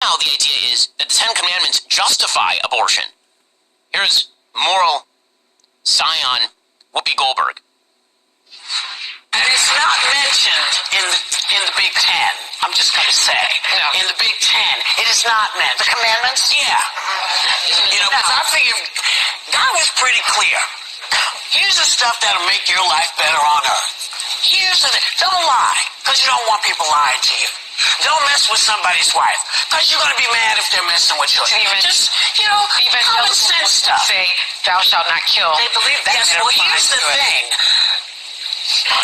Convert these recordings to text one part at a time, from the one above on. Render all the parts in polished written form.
now the idea is that the Ten Commandments justify abortion. Here's moral scion Whoopi Goldberg. And it's not mentioned in the Big Ten. I'm just going to say. No. In the Big Ten, it is not mentioned. The commandments? Yeah. You know, because I figured God was pretty clear. Here's the stuff that'll make your life better on earth. Here's the thing. Don't lie, because you don't want people lying to you. Don't mess with somebody's wife, because you're going to be mad if they're messing with you. Just, you know, common sense stuff. Say, thou shalt not kill. They believe that. Yes, well, here's the thing.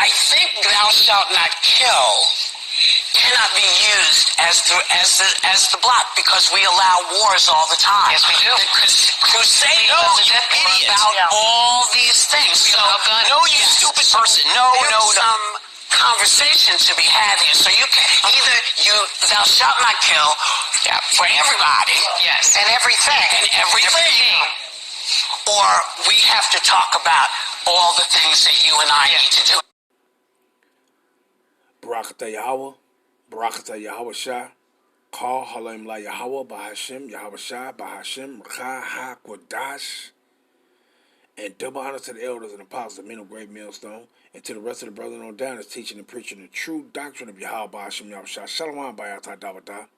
I think thou shalt not kill cannot be used as the block, because we allow wars all the time. Yes, we do. The Crusaders about all these things. So, no, you stupid person. No. Some conversation to be had here. So you can either thou shalt not kill for everybody. Yes. And everything. Or we have to talk about all the things that you and I need to do. Barakatah Yahweh, Barakatah Yahweh Shah, Call Halim La Yahweh, Bahashim, Yahweh Shah, Bahashim, Rcha HaKodash, and double honor to the elders and apostles of men of great millstone, and to the rest of the brethren on down is teaching and preaching the true doctrine of Yahweh, Bahashim, Yahweh Shah, Shalom, Bayatah Dawatah,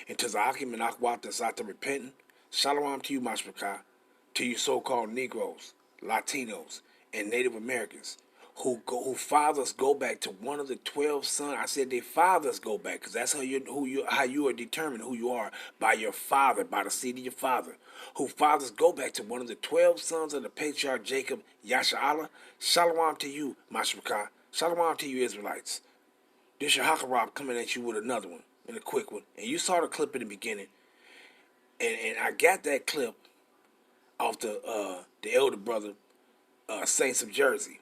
and to Zahakim and Akwat and Sata repenting, Shalom to you, Mashpakah, to you so-called Negroes, Latinos, and Native Americans, who fathers go back to one of the 12 sons. I said their fathers go back, because that's how you are determined who you are, by your father, by the seed of your father. Who fathers go back to one of the 12 sons of the patriarch Jacob, Yasha'Allah. Shalom to you, Mashpakah. Shalom to you, Israelites. This your Hakarab coming at you with another one, and a quick one. And you saw the clip in the beginning, and I got that clip off the elder brother, Saints of Jersey.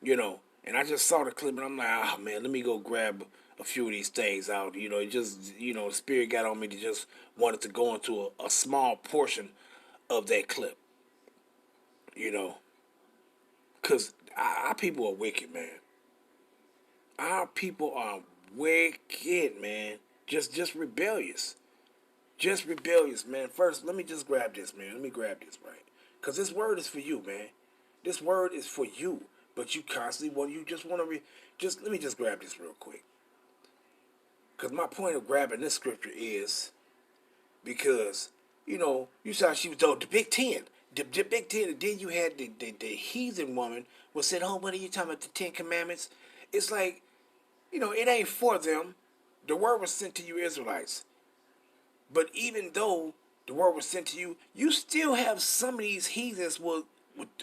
You know, and I just saw the clip, and I'm like, oh, man, let me go grab a few of these things out. You know, it just, the Spirit got on me to just wanted to go into a small portion of that clip. You know, because our people are wicked, man. Our people are wicked, man. Just rebellious. Just rebellious, man. First, let me just grab this, man. Let me grab this, right? Because this word is for you, man. This word is for you. But you constantly let me just grab this real quick. Because my point of grabbing this scripture is because, you saw she was told the Big Ten. The Big Ten, and then you had the heathen woman was said, oh, what are you talking about, the Ten Commandments? It's like, it ain't for them. The word was sent to you Israelites. But even though the word was sent to you, you still have some of these heathens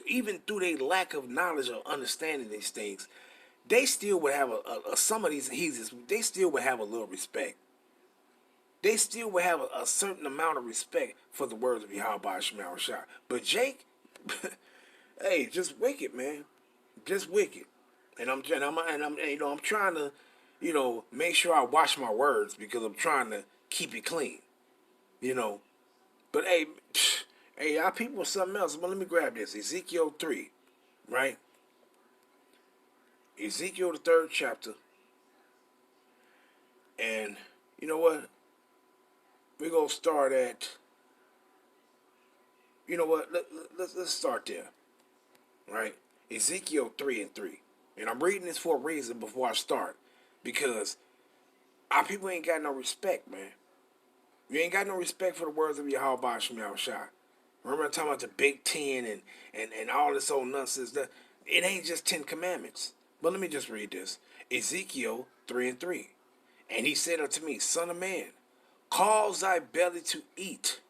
even through their lack of knowledge or understanding these things, they still would have some of these heathens, they still would have a little respect. They still would have a certain amount of respect for the words of Yahweh Shema Shah. But Jake, hey, just wicked, man. Just wicked. And I'm trying to, make sure I watch my words, because I'm trying to keep it clean. But hey, our people are something else. But let me grab this. Ezekiel 3, right? Ezekiel, the 3rd chapter. And you know what? We're going to start at, let's start there, right? Ezekiel 3:3. And I'm reading this for a reason before I start, because our people ain't got no respect, man. You ain't got no respect for the words of Yahweh Shema Shah. Remember I'm talking about the Big Ten and all this old nonsense. It ain't just 10 commandments. But let me just read this. Ezekiel 3:3. And he said unto me, Son of man, cause thy belly to eat,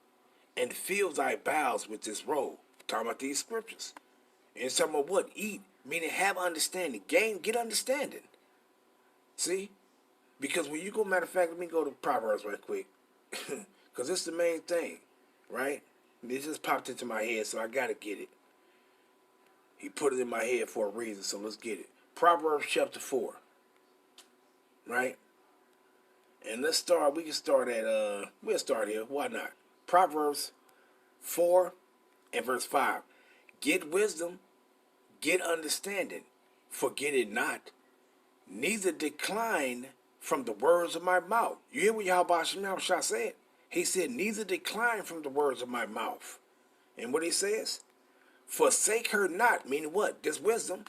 and fill thy bowels with this roll. Talking about these scriptures. And it's talking about what? Eat. Meaning have understanding. Get understanding. See? Because when you go, matter of fact, let me go to Proverbs right quick. Because it's the main thing. Right? It just popped into my head, so I got to get it. He put it in my head for a reason, so let's get it. Proverbs chapter 4. Right? And we can start at, we'll start here. Why not? Proverbs 4 and verse 5. Get wisdom, get understanding, forget it not, neither decline from the words of my mouth. You hear what Yahweh Shah said? He said, neither decline from the words of my mouth. And what he says? Forsake her not, meaning what? This wisdom.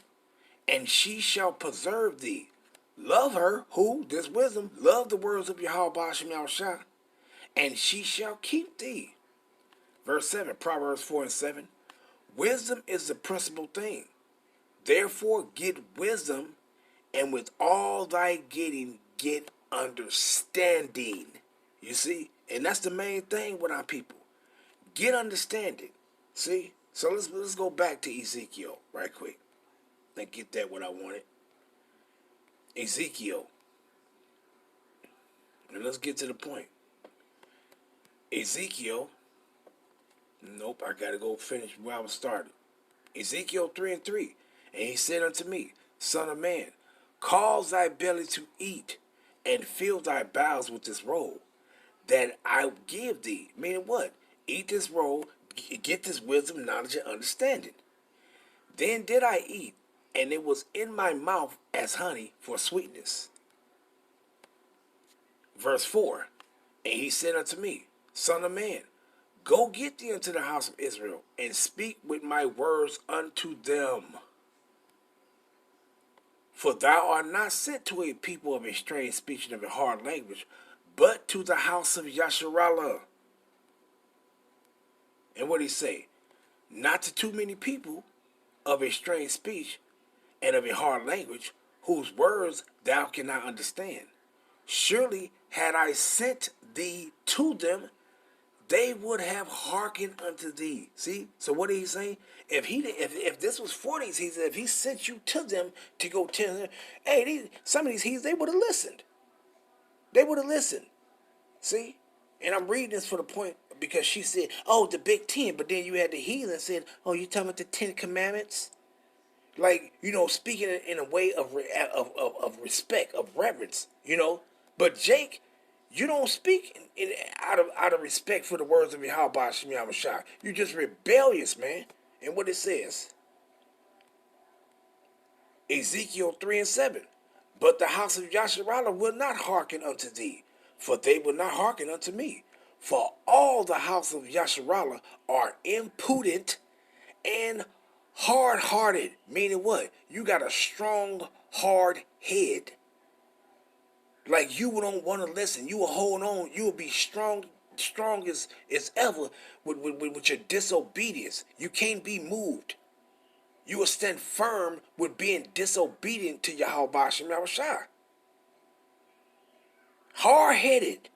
And she shall preserve thee. Love her, who? This wisdom. Love the words of Yahweh Shah. And she shall keep thee. Verse 7, Proverbs 4 and 7. Wisdom is the principal thing. Therefore get wisdom, and with all thy getting, get understanding. You see? And that's the main thing with our people. Get understanding. See? So let's go back to Ezekiel right quick. And get that what I wanted. Ezekiel. And let's get to the point. Ezekiel. Nope, I gotta go finish where I was started. Ezekiel 3 and 3. And he said unto me, Son of man, cause thy belly to eat, and fill thy bowels with this roll, that I give thee. Meaning what? Eat this roll, get this wisdom, knowledge, and understanding. Then did I eat, and it was in my mouth as honey for sweetness. Verse 4. And he said unto me, Son of man, go get thee unto the house of Israel, and speak with my words unto them. For thou art not sent to a people of a strange speech and of a hard language, but to the house of Yasharallah. And what did he say? Not to too many people of a strange speech and of a hard language, whose words thou cannot understand. Surely had I sent thee to them, they would have hearkened unto thee. See? So what did he say? If this was 40s, he said, if he sent you to them to go tell them, hey, some of these heathens, they would have listened. They would have listened. See? And I'm reading this for the point because she said, oh, the Big Ten. But then you had the heathen said, oh, you talking about the 10 Commandments? Like, speaking in a way of respect, of reverence, But Jake, you don't speak out of respect for the words of Yahweh Shem Shah. You're just rebellious, man. And what it says, Ezekiel 3 and 7. But the house of Yasharallah will not hearken unto thee, for they will not hearken unto me. For all the house of Yasharallah are impudent and hard-hearted. Meaning what? You got a strong, hard head. Like you don't want to listen. You will hold on. You will be strong as ever with your disobedience. You can't be moved. You will stand firm with being disobedient to Yahweh Shem Shah. Hard-headed.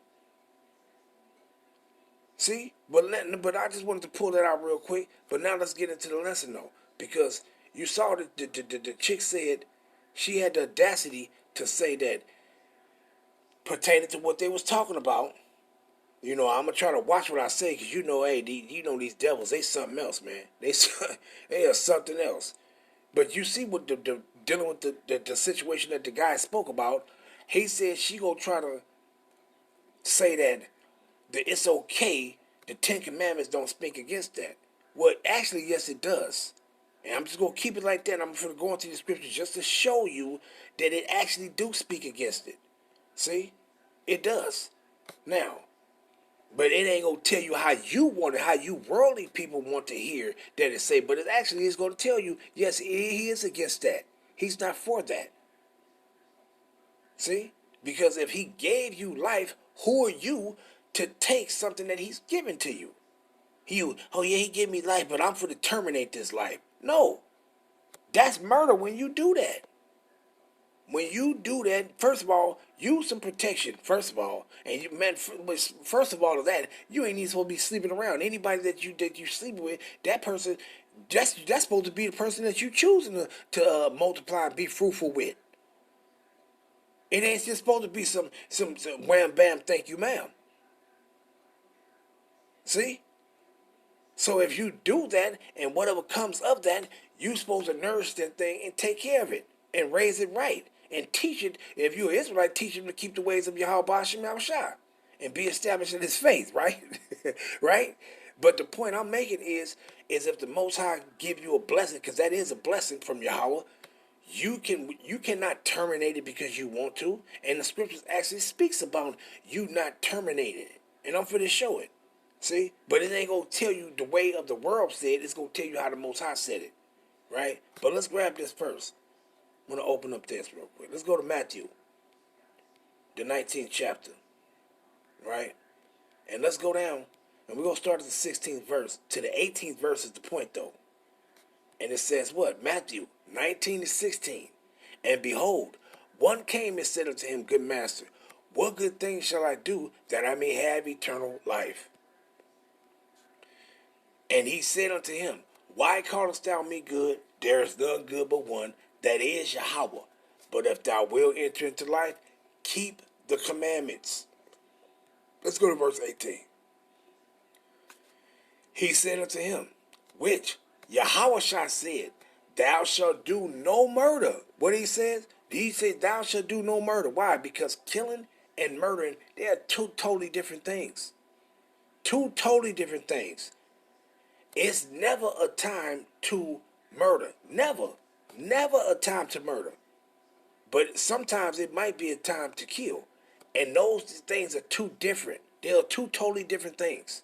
See? But I just wanted to pull that out real quick. But now let's get into the lesson though. Because you saw that the chick said she had the audacity to say that pertaining to what they was talking about, I'm going to try to watch what I say because hey, these devils, they something else, man. They are something else. But you see what dealing with the situation that the guy spoke about, he said she going to try to say that it's okay, the 10 Commandments don't speak against that. Well, actually, yes, it does. And I'm just going to keep it like that. I'm going to go into the scriptures just to show you that it actually do speak against it. See? It does. Now, but it ain't going to tell you how you want it, how you worldly people want to hear that it say. But it actually is going to tell you, yes, he is against that. He's not for that. See? Because if he gave you life, who are you to take something that he's given to you? He gave me life, but I'm for to terminate this life. No. That's murder when you do that. When you do that, first of all, use some protection, first of all. And first of all of that, you ain't even supposed to be sleeping around. Anybody that you sleep with, that person, that's supposed to be the person that you choosing to multiply and be fruitful with. It ain't just supposed to be some wham bam thank you ma'am. See? So if you do that and whatever comes of that, you're supposed to nourish that thing and take care of it and raise it right. And teach it, if you're an Israelite, teach him to keep the ways of Yahweh Shem Shah and be established in his faith, right? Right? But the point I'm making is if the Most High give you a blessing, because that is a blessing from Yahweh, you cannot terminate it because you want to, and the scriptures actually speaks about you not terminating it. And I'm finna show it. See? But it ain't gonna tell you the way of the world said, it's gonna tell you how the Most High said it. Right? But let's grab this first. I'm gonna open up this real quick. Let's go to Matthew, the 19th chapter. Right? And let's go down, and we're gonna start at the 16th verse. To the 18th verse is the point though. And it says what? Matthew 19:16. And behold, one came and said unto him, Good master, what good thing shall I do that I may have eternal life? And he said unto him, Why callest thou me good? There is none good but one, that is Yahweh. But if thou wilt enter into life, keep the commandments. Let's go to verse 18. He said unto him, which Yahweh said, Thou shalt do no murder. What he says? He said, Thou shalt do no murder. Why? Because killing and murdering, they are two totally different things. Two totally different things. It's never a time to murder. Never. Never a time to murder. But sometimes it might be a time to kill. And those things are two different. They are two totally different things.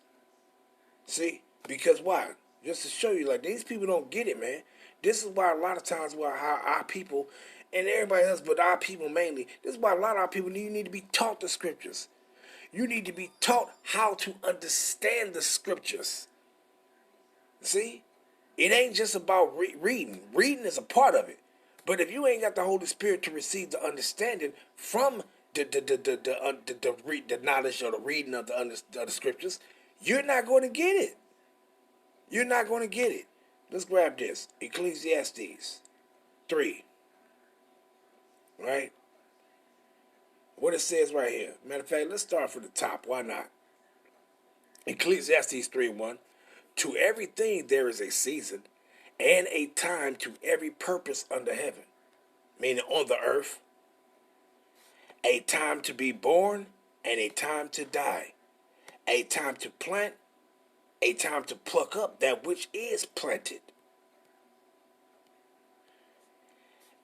See? Because why? Just to show you, like, these people don't get it, man. This is why a lot of times how our people, and everybody else, but our people mainly, this is why a lot of our people need to be taught the scriptures. You need to be taught how to understand the scriptures. See? It ain't just about reading. Reading is a part of it. But if you ain't got the Holy Spirit to receive the understanding from the knowledge or the reading of the scriptures, you're not going to get it. You're not going to get it. Let's grab this. Ecclesiastes 3. Right? What it says right here. Matter of fact, let's start from the top. Why not? Ecclesiastes 3:1. To everything there is a season and a time to every purpose under heaven. Meaning on the earth. A time to be born and a time to die. A time to plant, a time to pluck up that which is planted.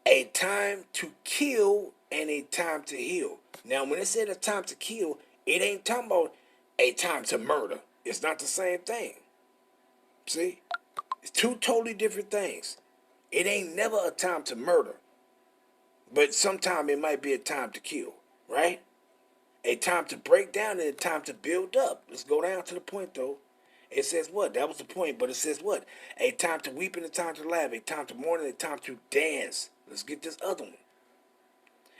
A time to kill and a time to heal. Now, when it said a time to kill, it ain't talking about a time to murder. It's not the same thing. See? It's two totally different things. It ain't never a time to murder. But sometime it might be a time to kill, right? A time to break down and a time to build up. Let's go down to the point, though. It says what? That was the point, but it says what? A time to weep and a time to laugh. A time to mourn and a time to dance. Let's get this other one.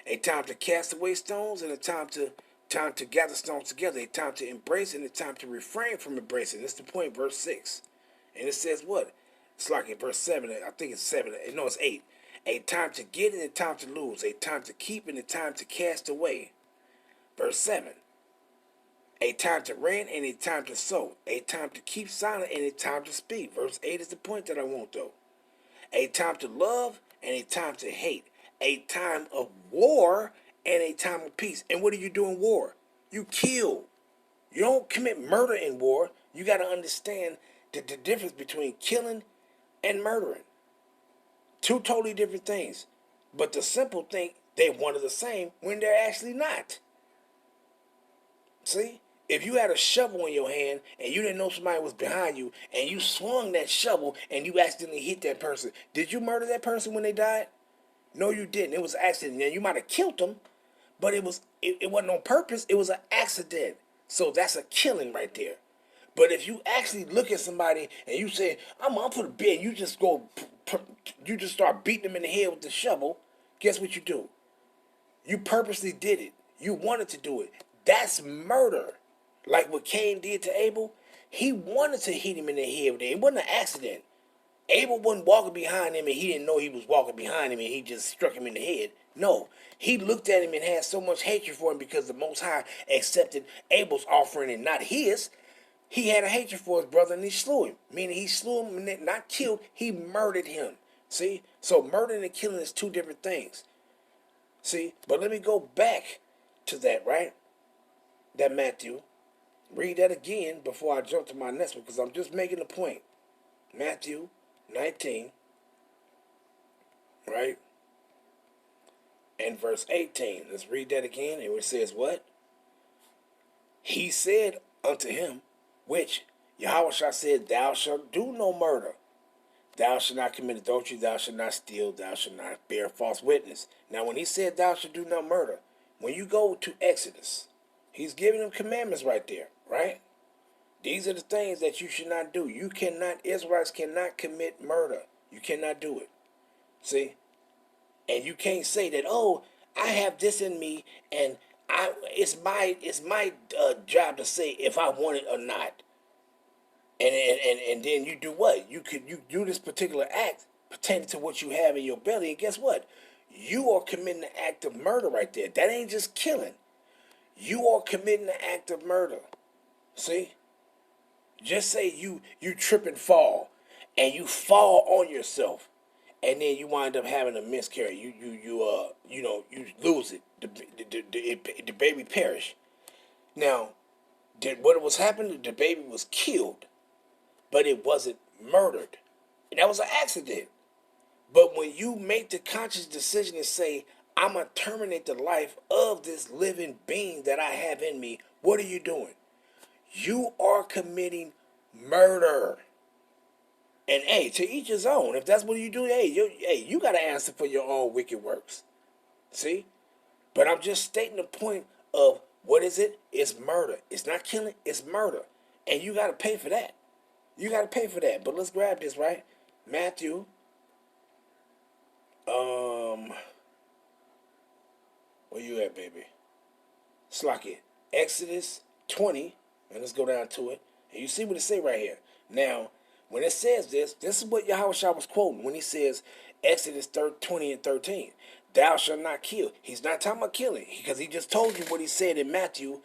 A time to cast away stones and a time to gather stones together. A time to embrace and a time to refrain from embracing. That's the point, verse 6. And it says what? It's like in verse 7. I think it's 7. No, it's 8. A time to get and a time to lose. A time to keep and a time to cast away. Verse 7. A time to rent and a time to sow. A time to keep silent and a time to speak. Verse 8 is the point that I want, though. A time to love and a time to hate. A time of war and a time of peace. And what do you do in war? You kill. You don't commit murder in war. You got to understand the difference between killing and murdering. Two totally different things. But the simple thing, they're one and the same when they're actually not. See? If you had a shovel in your hand and you didn't know somebody was behind you and you swung that shovel and you accidentally hit that person, did you murder that person when they died? No, you didn't. It was an accident. Now, you might have killed them, but it wasn't on purpose. It was an accident. So that's a killing right there. But if you actually look at somebody and you say, I'm up for the bed, you just start beating them in the head with the shovel, guess what you do? You purposely did it. You wanted to do it. That's murder. Like what Cain did to Abel, he wanted to hit him in the head with it. It wasn't an accident. Abel wasn't walking behind him and he didn't know he was walking behind him and he just struck him in the head. No, he looked at him and had so much hatred for him because the Most High accepted Abel's offering and not his. He had a hatred for his brother and he slew him. Meaning he slew him and not killed, he murdered him. See? So murdering and killing is two different things. See? But let me go back to that, right? That Matthew. Read that again before I jump to my next one because I'm just making a point. Matthew 19, right? and verse 18. Let's read that again. And it says what? He said unto him, which Yahushua said, thou shalt do no murder. Thou shalt not commit adultery, thou shalt not steal, thou shalt not bear false witness. Now, when he said thou shalt do no murder, when you go to Exodus, he's giving them commandments right there, right? These are the things that you should not do. You cannot, Israelites cannot commit murder. You cannot do it. See? And you can't say that, oh, I have this in me, and it's my job to say if I want it or not. And then you do what? You do this particular act pertaining to what you have in your belly, and guess what? You are committing an act of murder right there. That ain't just killing. You are committing an act of murder. See? Just say you trip and fall, and you fall on yourself, and then you wind up having a miscarriage. You lose it. The baby perish. Now, what was happening? The baby was killed. But it wasn't murdered. And that was an accident. But when you make the conscious decision to say, I'm going to terminate the life of this living being that I have in me, what are you doing? You are committing murder. And hey, to each his own. If that's what you do, you got to answer for your own wicked works. See? But I'm just stating the point of, what is it? It's murder. It's not killing, it's murder. And you got to pay for that. You got to pay for that. But let's grab this, right? Matthew. Where you at, baby? Slack Exodus 20. And let's go down to it. And you see what it say right here. Now, when it says this is what Yahushua was quoting when he says Exodus 20 and 13. Thou shalt not kill. He's not talking about killing, because he just told you what he said in Matthew.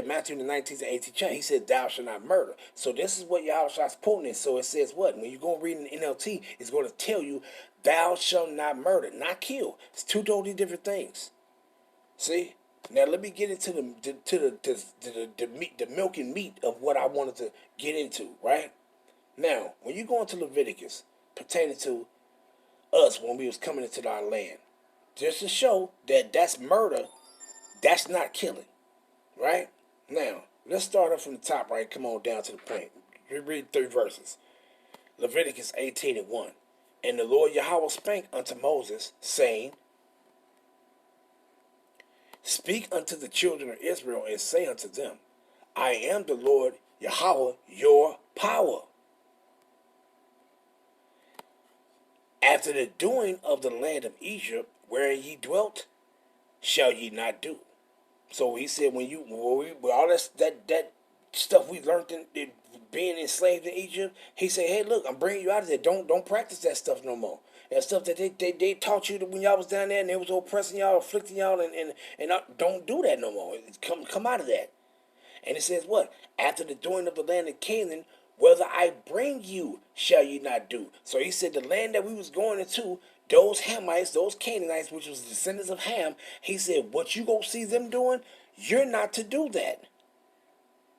Matthew in the 19th and 18th chapter. He said, thou shalt not murder. So this is what Yahushua's quoting is. So it says what? When you go read in the NLT, it's going to tell you, thou shalt not murder, not kill. It's two totally different things. See? Now let me get into the milk and meat of what I wanted to get into, right? Now, when you go into Leviticus, pertaining to us when we was coming into our land, just to show that that's murder, that's not killing, right? Now, let's start off from the top, right? Come on down to the point. We read 3 verses. Leviticus 18 and 1. And the Lord Yahweh spake unto Moses, saying, speak unto the children of Israel, and say unto them, I am the Lord Yahweh, your power. After the doing of the land of Egypt, wherein ye dwelt, shall ye not do. So he said, with all that stuff we learned in being enslaved in Egypt, he said, hey, look, I'm bringing you out of there. Don't practice that stuff no more. That stuff that they taught you when y'all was down there and they was oppressing y'all, afflicting y'all, and don't do that no more. Come out of that. And it says what? After the doing of the land of Canaan, whether I bring you, shall you not do. So he said the land that we was going into, those Hamites, those Canaanites, which was the descendants of Ham, he said, what you go see them doing, you're not to do that.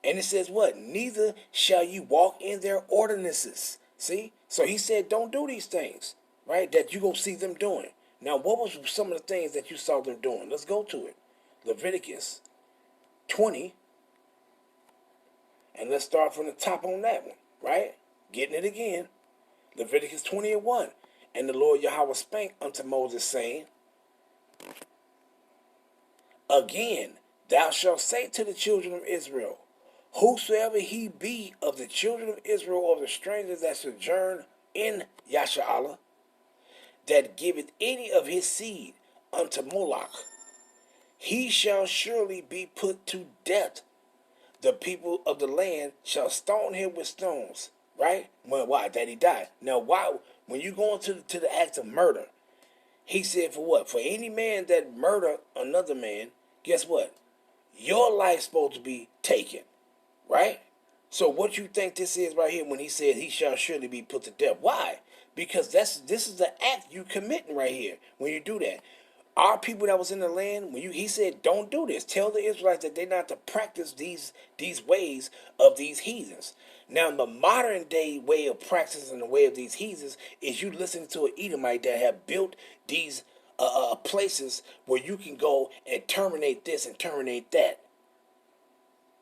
And it says what? Neither shall you walk in their ordinances. See? So he said, don't do these things, right? That you go see them doing. Now, what was some of the things that you saw them doing? Let's go to it. Leviticus 20. And let's start from the top on that one, right? Getting it again. Leviticus 20 and 1. And the Lord Yahweh spake unto Moses, saying, again, thou shalt say to the children of Israel, whosoever he be of the children of Israel or the strangers that sojourn in Yasharallah, that giveth any of his seed unto Moloch, he shall surely be put to death. The people of the land shall stone him with stones. Right? Well, why? That he died. Now, why? When you go into the act of murder, he said for what? For any man that murder another man, guess what? Your life's supposed to be taken. Right? So what you think this is right here when he said he shall surely be put to death? Why? Because this is the act you committing right here when you do that. Our people that was in the land, he said, don't do this. Tell the Israelites that they're not to practice these ways of these heathens. Now, the modern day way of practicing the way of these heathens is you listen to an Edomite that have built these places where you can go and terminate this and terminate that,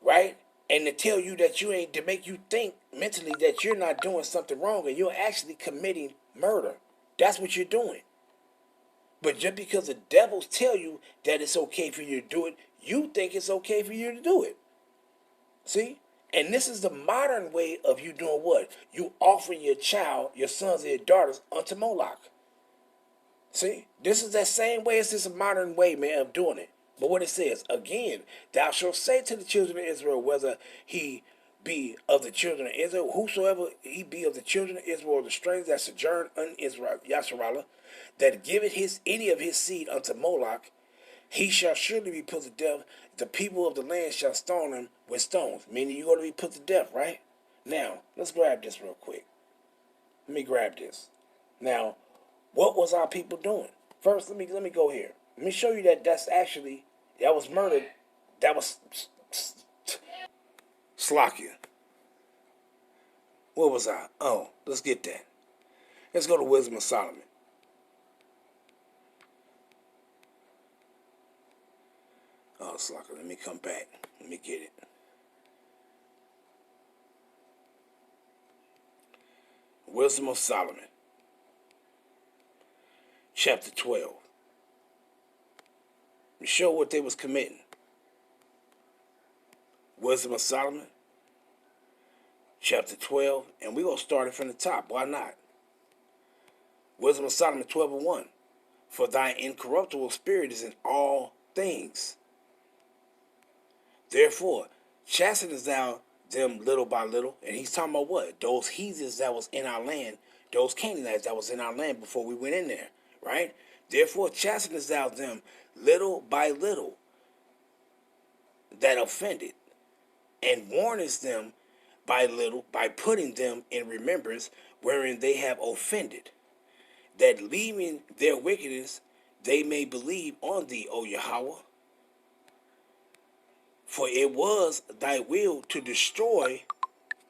right? And to tell you that you ain't, to make you think mentally that you're not doing something wrong and you're actually committing murder. That's what you're doing. But just because the devils tell you that it's okay for you to do it, you think it's okay for you to do it. See? And this is the modern way of you doing what? You offering your child, your sons and your daughters unto Moloch. See? This is that same way as this modern way, man, of doing it. But what it says, again, thou shalt say to the children of Israel, whether he be of the children of Israel, whosoever he be of the children of Israel, or the strangers that sojourn in Israel, Yasharallah, that giveth any of his seed unto Moloch, he shall surely be put to death. The people of the land shall stone him with stones. Meaning you're going to be put to death, right? Now, let's grab this real quick. Let me grab this. Now, what was our people doing? First, let me go here. Let me show you that that was murdered. That was Slakia. What was I? Oh, let's get that. Let's go to Wisdom of Solomon. Oh, Slakia, let me come back. Let me get it. Wisdom of Solomon. Chapter 12. To show what they was committing. Wisdom of Solomon, chapter 12, and we're going to start it from the top. Why not? Wisdom of Solomon 12:1. For thy incorruptible spirit is in all things. Therefore, chastenest thou them little by little. And he's talking about what? Those heathens that was in our land, those Canaanites that was in our land before we went in there, right? Therefore, chastenest thou them little by little that offended, and warnest them by little, by putting them in remembrance wherein they have offended, that leaving their wickedness they may believe on thee, O Yahweh. For it was thy will to destroy,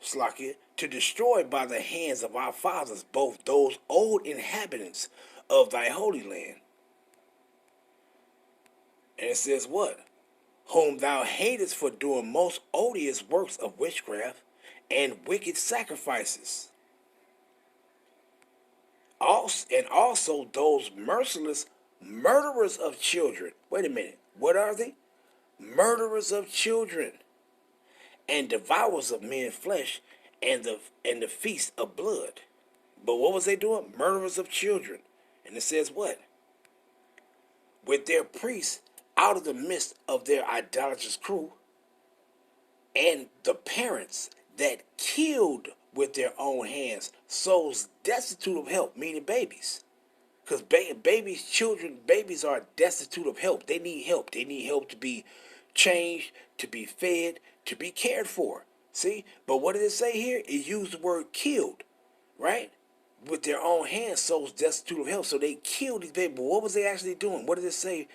Slakia, to destroy by the hands of our fathers both those old inhabitants of thy holy land. And it says what? Whom thou hatest for doing most odious works of witchcraft and wicked sacrifices. And also those merciless murderers of children. Wait a minute. What are they? Murderers of children, and devourers of men's flesh, and the feast of blood. But what was they doing? Murderers of children. And it says what? With their priests out of the midst of their idolatrous crew, and the parents that killed with their own hands souls destitute of help, meaning babies. Because babies are destitute of help. They need help. They need help to be changed, to be fed, to be cared for. See? But what did it say here? It used the word killed, right? With their own hands, souls destitute of help. So they killed these babies. But what was they actually doing? What did it say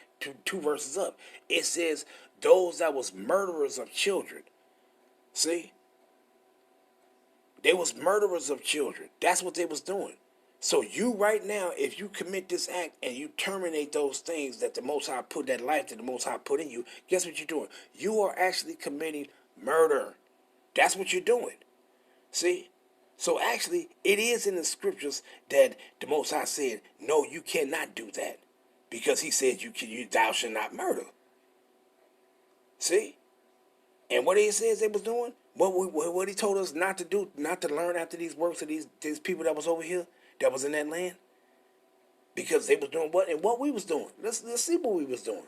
two verses up? It says those that was murderers of children. See? They was murderers of children. That's what they was doing. So you right now, if you commit this act and you terminate those things that the Most High put, that life that the Most High put in you, guess what you're doing? You are actually committing murder. That's what you're doing. See? So actually, it is in the scriptures that the Most High said, no, you cannot do that. Because he said, thou shalt not murder. See? And what he says they was doing, what he told us not to do, not to learn after these works of these people that was over here, that was in that land, because they was doing what and what we was doing. Let's see what we was doing.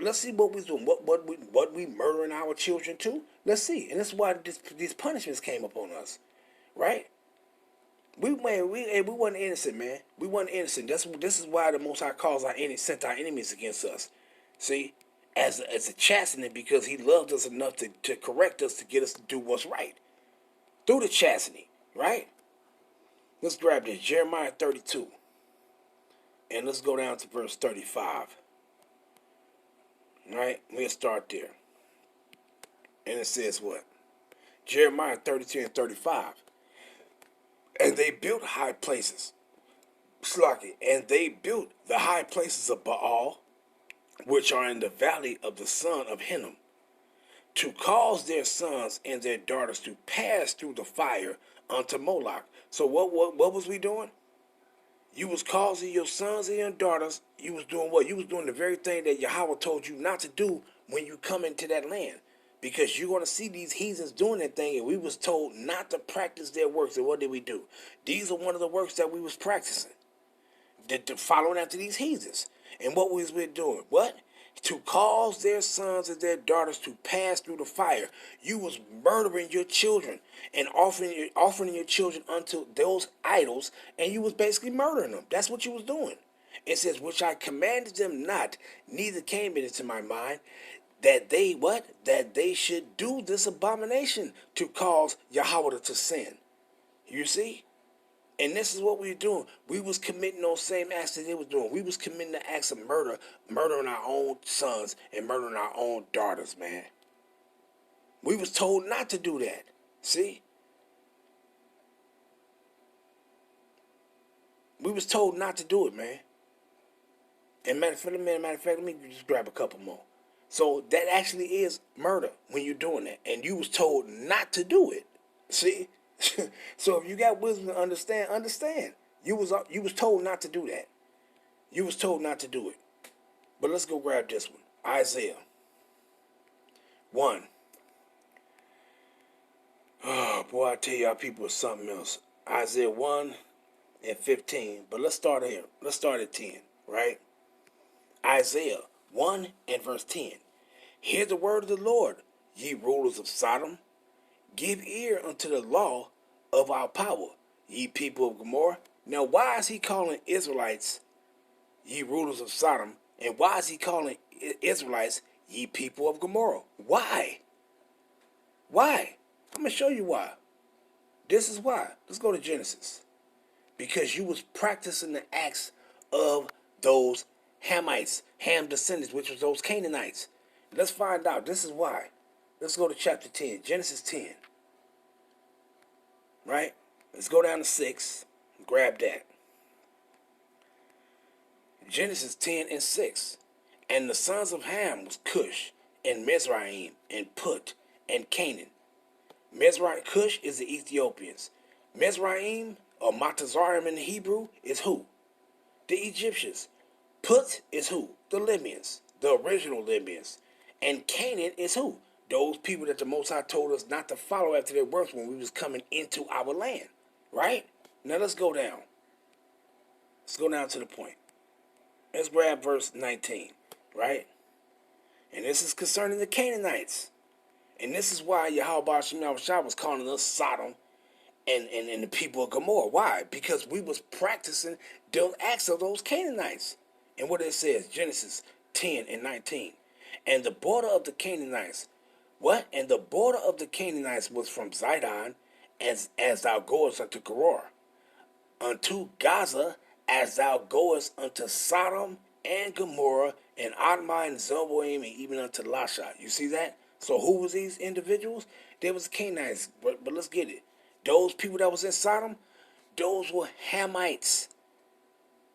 Let's see what we was doing. What we murdering our children too. Let's see, and that's why these punishments came upon us, right? We wasn't innocent, man. We wasn't innocent. This is why the Most High sent our enemies against us. See, as a chastening, because He loved us enough to correct us, to get us to do what's right through the chastening, right? Let's grab this, Jeremiah 32. And let's go down to verse 35. Right? We'll start there. And it says what? Jeremiah 32 and 35. And they built high places. Slaki, and they built the high places of Baal, which are in the valley of the son of Hinnom, to cause their sons and their daughters to pass through the fire unto Moloch. So what was we doing? You was causing your sons and your daughters, you was doing what? You was doing the very thing that Yahweh told you not to do when you come into that land. Because you're going to see these heathens doing that thing, and we was told not to practice their works. And what did we do? These are one of the works that we was practicing. Following after these heathens. And what was we doing? What? To cause their sons and their daughters to pass through the fire. You was murdering your children and offering your children unto those idols, and you was basically murdering them. That's what you was doing. It says, which I commanded them not, neither came it into my mind, that they what? That they should do this abomination to cause Yahweh to sin. You see? And this is what we were doing. We was committing those same acts that they was doing. We was committing the acts of murder, murdering our own sons and murdering our own daughters, man. We was told not to do that. See? We was told not to do it, man. And matter of fact, let me just grab a couple more. So that actually is murder when you're doing that. And you was told not to do it. See? So if you got wisdom to understand. You was told not to do that. You was told not to do it. But let's go grab this one. Isaiah 1. Oh boy, I tell y'all people it's something else. Isaiah 1 and 15. But let's start here. Let's start at 10, right? Isaiah 1 and verse 10. Hear the word of the Lord, ye rulers of Sodom. Give ear unto the law of our power, ye people of Gomorrah. Now, why is he calling Israelites, ye rulers of Sodom, and why is he calling Israelites, ye people of Gomorrah? Why? Why? I'm going to show you why. This is why. Let's go to Genesis. Because you was practicing the acts of those Hamites, Ham descendants, which was those Canaanites. Let's find out. This is why. Let's go to chapter 10, Genesis 10. Right? Let's go down to 6. Grab that. Genesis 10 and 6. And the sons of Ham was Cush, and Mizraim, and Put, and Canaan. Cush is the Ethiopians. Mizraim, or Matazarim in Hebrew, is who? The Egyptians. Put is who? The Libyans, the original Libyans. And Canaan is who? Those people that the Most High told us not to follow after their works when we was coming into our land. Right? Now let's go down. Let's go down to the point. Let's grab verse 19. Right? And this is concerning the Canaanites. And this is why Yahweh Shah was calling us Sodom and the people of Gomorrah. Why? Because we was practicing the acts of those Canaanites. And what it says, Genesis 10 and 19. And the border of the Canaanites, what? And the border of the Canaanites was from Zidon, as thou goest unto Gerar, unto Gaza, as thou goest unto Sodom and Gomorrah, and Admah and Zeboim, and even unto Lasha. You see that? So who was these individuals? They was the Canaanites. But let's get it. Those people that was in Sodom, those were Hamites.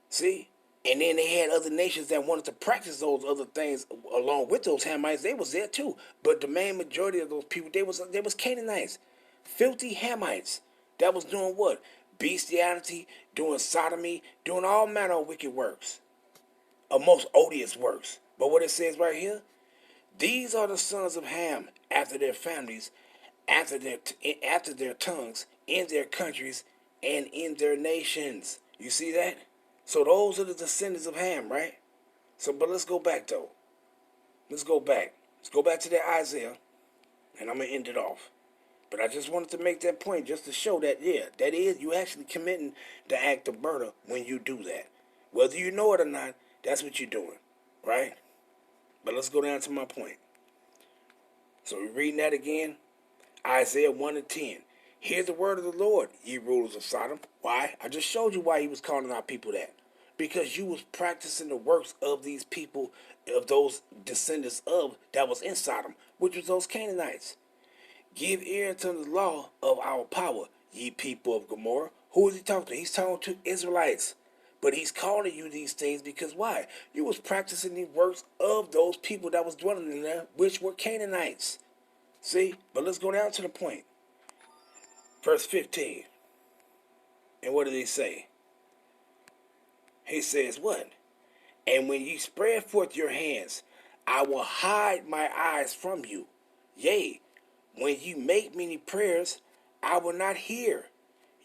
See? And then they had other nations that wanted to practice those other things along with those Hamites. They was there too. But the main majority of those people, they was Canaanites. Filthy Hamites. That was doing what? Bestiality, doing sodomy, doing all manner of wicked works. Of most odious works. But what it says right here, these are the sons of Ham after their families, after their tongues, in their countries, and in their nations. You see that? So those are the descendants of Ham, right? So, but let's go back though. Let's go back. Let's go back to that Isaiah, and I'm going to end it off. But I just wanted to make that point just to show that, yeah, that is, you actually committing the act of murder when you do that. Whether you know it or not, that's what you're doing, right? But let's go down to my point. So we're reading that again. Isaiah 1 and 10. Hear the word of the Lord, ye rulers of Sodom. Why? I just showed you why he was calling our people that. Because you was practicing the works of these people, of those descendants of that was in Sodom, which was those Canaanites. Give ear to the law of our power, ye people of Gomorrah. Who is he talking to? He's talking to Israelites. But he's calling you these things because why? You was practicing the works of those people that was dwelling in there, which were Canaanites. See? But let's go down to the point. Verse 15. And what did he say? He says what? And when you spread forth your hands, I will hide my eyes from you. Yea, when you make many prayers, I will not hear.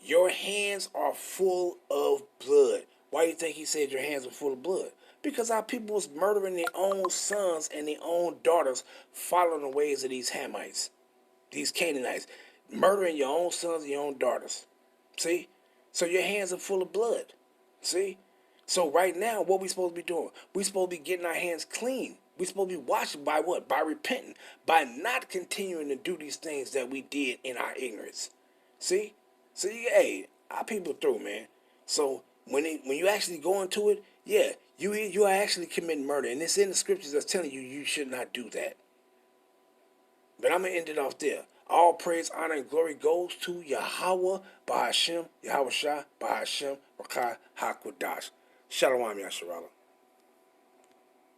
Your hands are full of blood. Why do you think he said your hands were full of blood? Because our people was murdering their own sons and their own daughters, following the ways of these Hamites, these Canaanites, murdering your own sons and your own daughters. See? So your hands are full of blood. See? So right now, what we supposed to be doing? We supposed to be getting our hands clean. We supposed to be washed by what? By repenting. By not continuing to do these things that we did in our ignorance. See? So, hey, our people through, man. So when you actually go into it, yeah, you are actually committing murder. And it's in the scriptures that's telling you you should not do that. But I'm going to end it off there. All praise, honor, and glory goes to Yahweh, Bahashem, Yahweh Shah, Bahashem, Rakah, HaKodash. Shalom, Yasharallah.